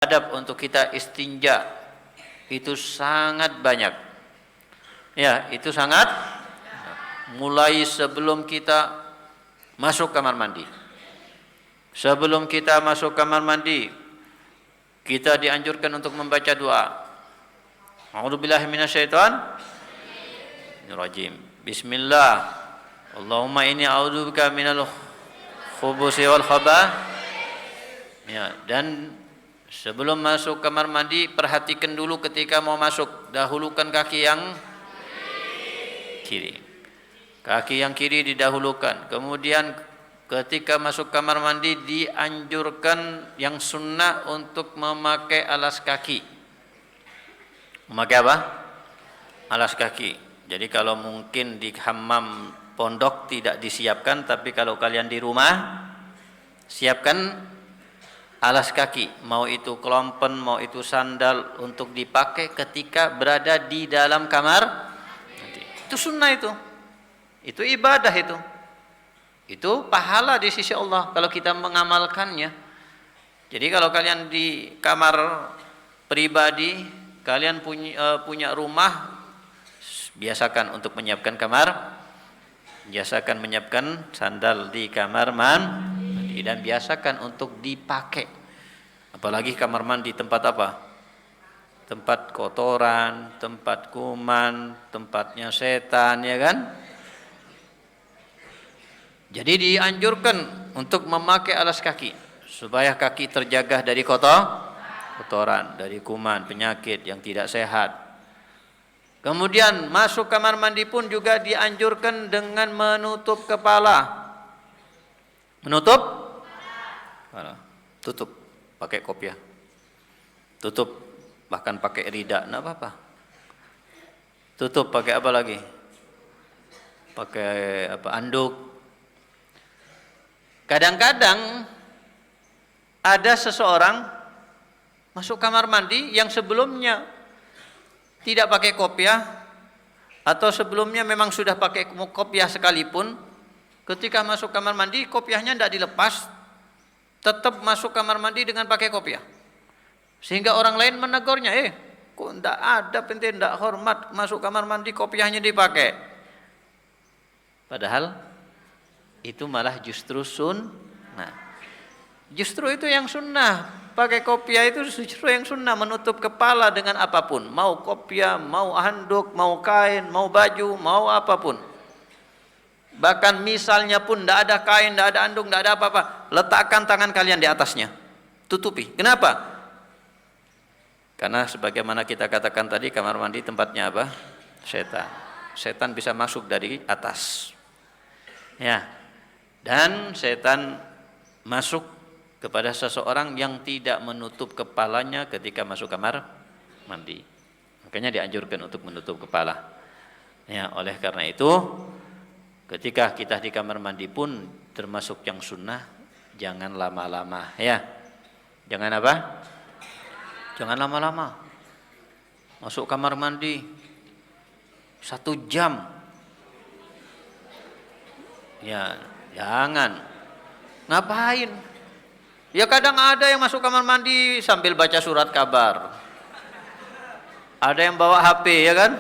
adab untuk kita istinja itu sangat banyak. Ya, itu sangat mulai sebelum kita masuk kamar mandi. Sebelum kita masuk kamar mandi, kita dianjurkan untuk membaca doa. A'udzubillahi minasyaitonirrajim. Bismillah. Allahumma inni a'udzubika minal khubuthi wal khaba'ith. Ya, dan sebelum masuk kamar mandi, perhatikan dulu ketika mau masuk, dahulukan kaki yang kiri. Kaki yang kiri didahulukan. Kemudian ketika masuk kamar mandi dianjurkan yang sunnah untuk memakai alas kaki. Memakai apa? Alas kaki. Jadi kalau mungkin di hammam pondok tidak disiapkan, tapi kalau kalian di rumah siapkan alas kaki, mau itu klompen, mau itu sandal untuk dipakai ketika berada di dalam kamar. Itu sunnah itu ibadah itu pahala di sisi Allah kalau kita mengamalkannya. Jadi kalau kalian di kamar pribadi, kalian punya rumah, biasakan untuk menyiapkan kamar, biasakan menyiapkan sandal di kamar mandi, dan biasakan untuk dipakai. Apalagi kamar mandi tempat apa? Tempat kotoran, tempat kuman, tempatnya setan, ya kan? Jadi dianjurkan untuk memakai alas kaki supaya kaki terjaga dari kotoran, dari kuman, penyakit yang tidak sehat. Kemudian masuk kamar mandi pun juga dianjurkan dengan menutup kepala. Menutup kepala. Tutup pakai kopiah. Tutup bahkan pakai rida, enggak apa-apa. Tutup pakai apa lagi? Pakai apa? Anduk. Kadang-kadang ada seseorang masuk kamar mandi yang sebelumnya tidak pakai kopiah, atau sebelumnya memang sudah pakai kopiah sekalipun, ketika masuk kamar mandi kopiahnya tidak dilepas, tetap masuk kamar mandi dengan pakai kopiah, sehingga orang lain menegurnya, kok tidak ada, penting tidak hormat, masuk kamar mandi kopiahnya dipakai. Padahal itu malah justru sunnah. Justru itu yang sunnah. Pakai kopiah itu justru yang sunnah, menutup kepala dengan apapun, mau kopiah, mau handuk, mau kain, mau baju, mau apapun. Bahkan misalnya pun tidak ada kain, tidak ada anduk, tidak ada apa-apa, letakkan tangan kalian di atasnya, tutupi. Kenapa? Karena sebagaimana kita katakan tadi, kamar mandi tempatnya apa? Setan. Setan bisa masuk dari atas. Ya. Dan setan masuk kepada seseorang yang tidak menutup kepalanya ketika masuk kamar mandi. Makanya dianjurkan untuk menutup kepala. Ya, oleh karena itu ketika kita di kamar mandi pun termasuk yang sunnah, jangan lama-lama, ya. Jangan apa? Jangan lama-lama. Masuk kamar mandi 1 jam. Ya, jangan. Ngapain? Ya kadang ada yang masuk kamar mandi sambil baca surat kabar. Ada yang bawa HP, ya kan?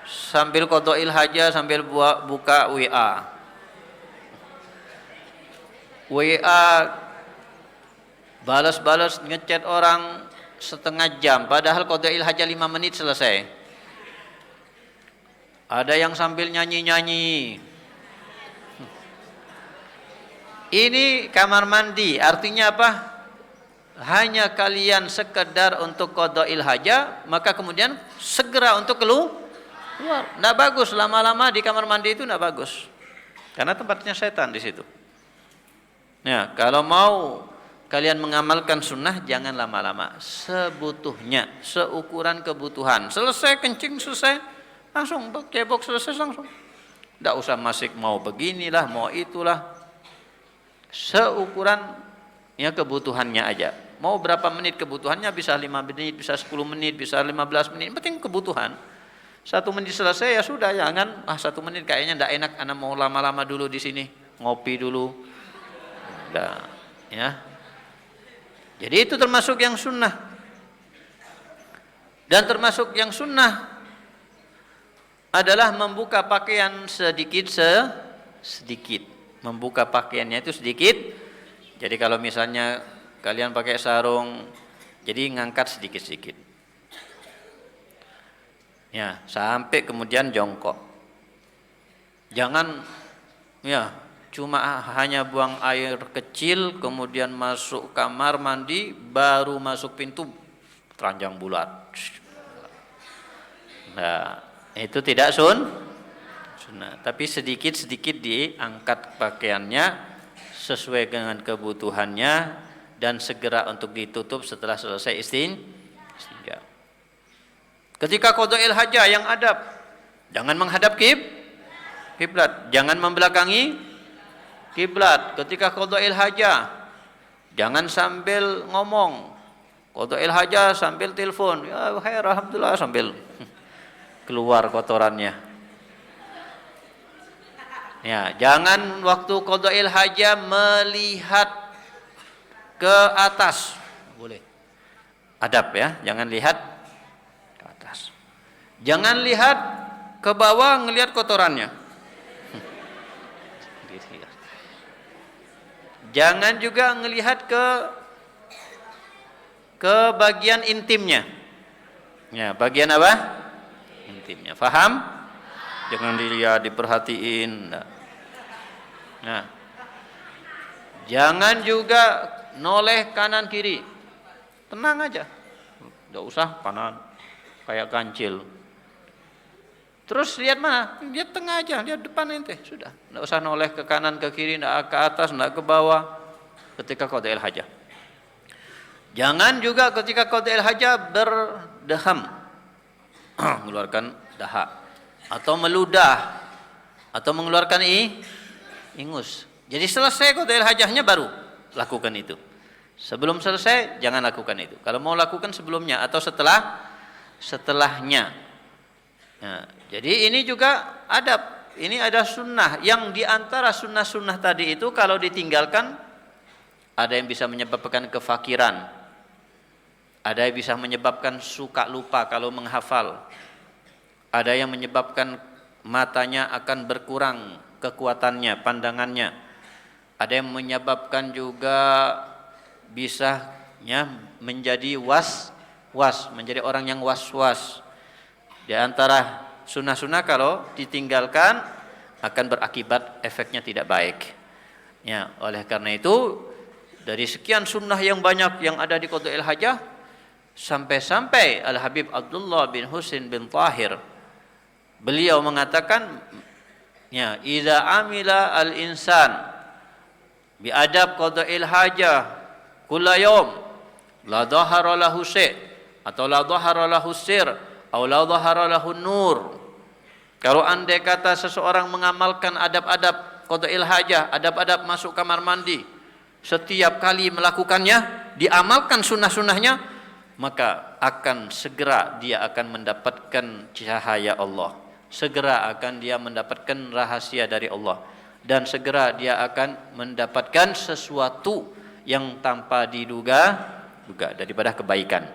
Sambil qada'il hajah, sambil buka WA. WA balas-balas ngechat orang setengah jam, padahal qada'il hajah 5 menit selesai. Ada yang sambil nyanyi-nyanyi. Ini kamar mandi, artinya apa? Hanya kalian sekedar untuk qada'il hajah, maka kemudian segera untuk keluar. Tidak bagus lama-lama di kamar mandi, itu tidak bagus. Karena tempatnya setan di situ. Ya, kalau mau kalian mengamalkan sunnah, jangan lama-lama. Sebutuhnya, seukuran kebutuhan. Selesai kencing, selesai, langsung cebok, selesai langsung. Tidak usah masih mau beginilah, mau itulah. Seukuran ya kebutuhannya aja. Mau berapa menit kebutuhannya, bisa 5 menit, bisa 10 menit, bisa 15 menit, penting kebutuhan. 1 menit selesai ya sudah, jangan 1 menit kayaknya tidak enak, anak mau lama-lama dulu di sini, ngopi dulu. Udah, ya. Jadi itu termasuk yang sunnah. Dan termasuk yang sunnah adalah membuka pakaian sedikit. Membuka pakaiannya itu sedikit. Jadi kalau misalnya kalian pakai sarung, jadi ngangkat sedikit-sedikit. Ya, sampai kemudian jongkok. Jangan ya cuma hanya buang air kecil kemudian masuk kamar mandi baru masuk pintu teranjang bulat. Nah, itu tidak sunnah, tapi sedikit-sedikit diangkat pakaiannya sesuai dengan kebutuhannya dan segera untuk ditutup setelah selesai istinja. Ketika qada'il hajah yang adab, jangan menghadap kiblat, jangan membelakangi kiblat. Ketika qada'il hajah, jangan sambil ngomong. Qada'il hajah sambil telepon, ya khair alhamdulillah sambil keluar kotorannya. Ya, jangan waktu qada'il hajah melihat ke atas. Boleh. Adab ya, jangan lihat ke atas. Jangan lihat ke bawah ngelihat kotorannya. Jangan juga ngelihat ke bagian intimnya. Ya, bagian apa? Intimnya. Faham? Jangan dilihat, diperhatiin. Nah. Jangan juga noleh kanan kiri. Tenang aja. Enggak usah kanan kayak kancil. Terus lihat mana? Lihat tengah aja, lihat depan ente, sudah. Enggak usah noleh ke kanan, ke kiri, enggak ke atas, enggak ke bawah ketika qada'il hajah. Jangan juga ketika qada'il hajah berdaham. Mengeluarkan dahak atau meludah atau mengeluarkan ingus. Jadi selesai qada'il hajahnya baru lakukan itu. Sebelum selesai jangan lakukan itu. Kalau mau lakukan sebelumnya atau setelahnya. Nah, jadi ini juga adab. Ini ada sunnah. Yang diantara sunnah-sunnah tadi itu kalau ditinggalkan ada yang bisa menyebabkan kefakiran, ada yang bisa menyebabkan suka lupa kalau menghafal, ada yang menyebabkan matanya akan berkurang kekuatannya, pandangannya, ada yang menyebabkan juga bisa menjadi menjadi orang yang was-was. Di antara sunnah-sunnah kalau ditinggalkan akan berakibat efeknya tidak baik. Ya, oleh karena itu dari sekian sunnah yang banyak yang ada di qada'il hajah sampai-sampai Al-Habib Abdullah bin Husain bin Tahir beliau mengatakan ya idza amila al-insan bi adab qada'il hajah kulla yaum la dhahara lahu syai' atau la dhahara lahu sir atau la dhahara lahu nur. Kalau andai kata seseorang mengamalkan adab-adab qada'il hajah, adab-adab masuk kamar mandi, setiap kali melakukannya, diamalkan sunnah-sunnahnya, maka akan segera dia akan mendapatkan cahaya Allah. Segera akan dia mendapatkan rahasia dari Allah. Dan segera dia akan mendapatkan sesuatu yang tanpa diduga daripada kebaikan.